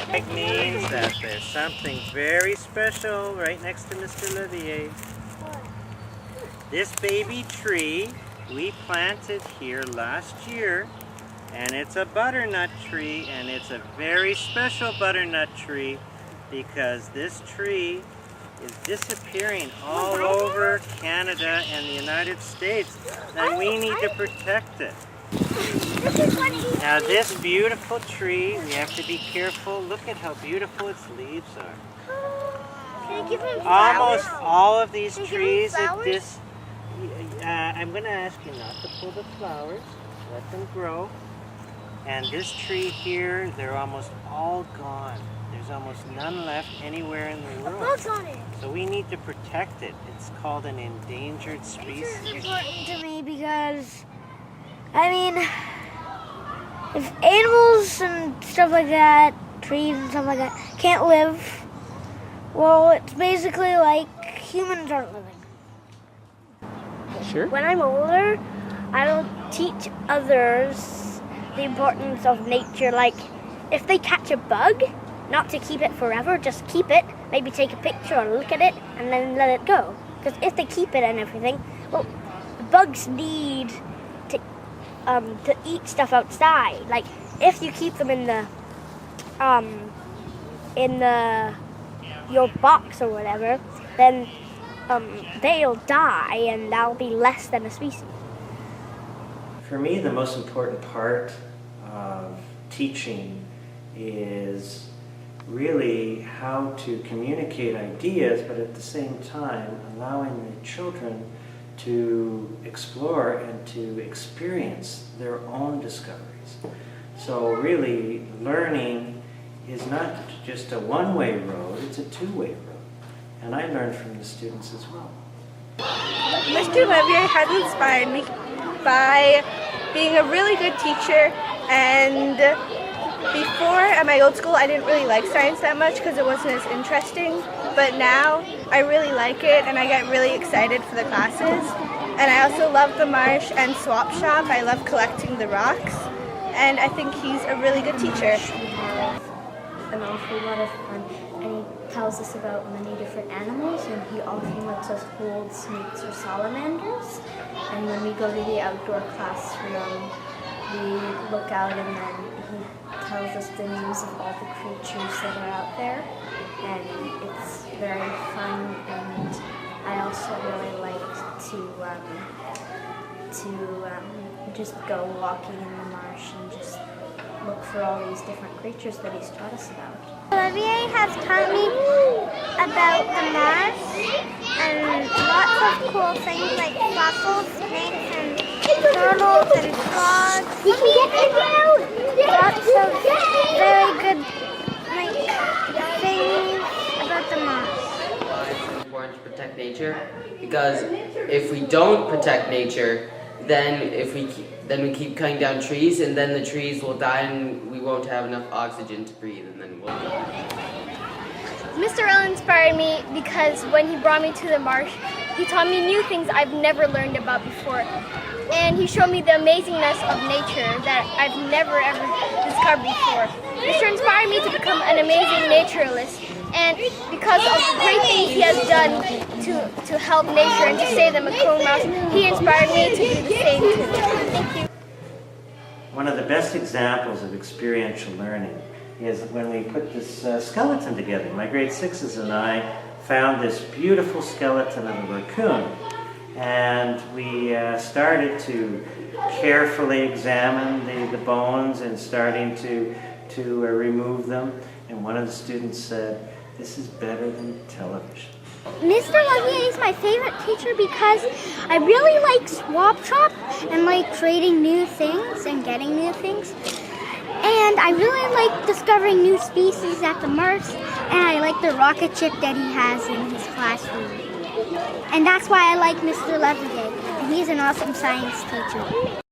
It means that there's something very special right next to Mr. Leveille. This baby tree we planted here last year, and it's a butternut tree, and it's a very special butternut tree because this tree is disappearing all over Canada and the United States, and we need to protect it. Now this beautiful tree, we have to be careful. Look at how beautiful its leaves are. Can I give him flowers? Almost all of these trees at this... I'm going to ask you not to pull the flowers. Let them grow. And this tree here, they're almost all gone. There's almost none left anywhere in the world. Bugs on it. So we need to protect it. It's called an endangered species. This is important to me because, I mean, if animals and stuff like that, trees and stuff like that, can't live, well, it's basically like humans aren't living. Sure. When I'm older, I'll teach others the importance of nature. Like, if they catch a bug, not to keep it forever, just keep it, maybe take a picture or look at it, and then let it go. Because if they keep it and everything, well, bugs need to eat stuff outside. Like, if you keep them in your box or whatever, then they'll die, and that'll be less than a species. For me, the most important part of teaching is really how to communicate ideas, but at the same time allowing the children to explore and to experience their own discoveries. So really, learning is not just a one-way road, it's a two-way road. And I learned from the students as well. Mr. Leveille has inspired me by being a really good teacher, and before at my old school I didn't really like science that much because it wasn't as interesting, but now I really like it and I get really excited for the classes. And I also love the marsh and swap shop. I love collecting the rocks, and I think he's a really good teacher. An awful lot of fun, and he tells us about many different animals, and he often lets us hold snakes or salamanders. And when we go to the outdoor classroom, we look out and then he tells us the names of all the creatures that are out there, and it's very fun. And I also really like to just go walking in the marsh and just look for all these different creatures that he's taught us about. Leveille has taught me about the marsh and lots of cool things like fossils, snakes, and turtles and frogs. Lots of very good things about the marsh. It's important to protect nature because if we don't protect nature, then we keep cutting down trees, and then the trees will die and we won't have enough oxygen to breathe, and then we'll die. Mr. L inspired me because when he brought me to the marsh, he taught me new things I've never learned about before. And he showed me the amazingness of nature that I've never ever discovered before. Mr. inspired me to become an amazing naturalist, and because of the great things he has done to help nature and to save the Macomb mouse, he inspired me to do the same too. Thank you. One of the best examples of experiential learning is when we put this skeleton together. My grade 6s and I found this beautiful skeleton of a raccoon, and we started to carefully examine the bones and starting to remove them, and one of the students said, "This is better than television." Mr. Leveille is my favorite teacher because I really like swap shop and like creating new things and getting new things. And I really like discovering new species at the marsh, and I like the rocket ship that he has in his classroom. And that's why I like Mr. Leveille. He's an awesome science teacher.